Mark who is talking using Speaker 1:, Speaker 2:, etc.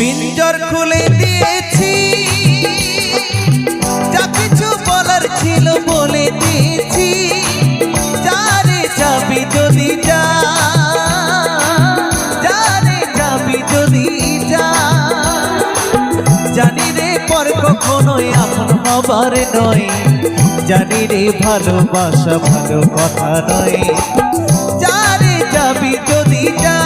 Speaker 1: পিঞ্জর খুলে দিয়েছি, যা কিছু বলার ছিল বলে দিয়েছি। যারে যাবি যদি যা, যারে যাবি যদি যা। জানি রে পর কখনোই আপন হবার নয়, জানি রে ভালোবাসা ভালো কথা নয়। যারে যাবি যদি যা।